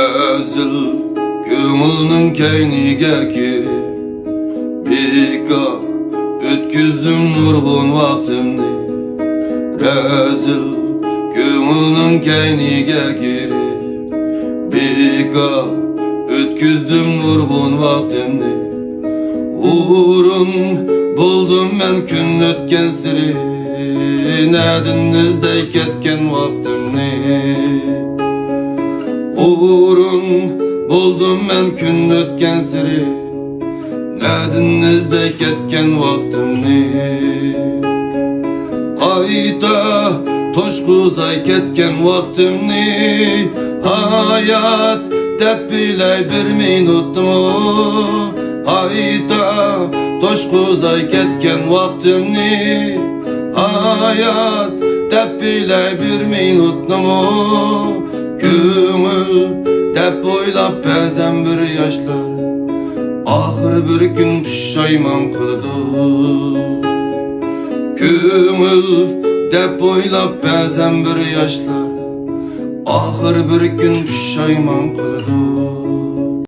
Rezil köngülnün keyniga kirip Beka ötküzdüm nurgun vaktimni. Rezil köngülnün keyniga kirip Beka ötküzdüm nurgun vaktimni. Uğrun buldum ben gün ötken siri, Nedinizde ketken vaktimni. Uğrun buldum ben gün ötken siri, Nedinizde ketken vaktimni. Ayta toşkuzay ketken vaktimni. Hayat dep bilay bir minutmu. Ayta toşkuzay ketken vaktimni. Hayat dep bilay bir minutmu. Köngül dep oylap bezem bir yaşlar, ahir bir gün pişayman kıldı. Köngül dep oylap bezem bir yaşlar, ahir bir gün pişayman kıldı.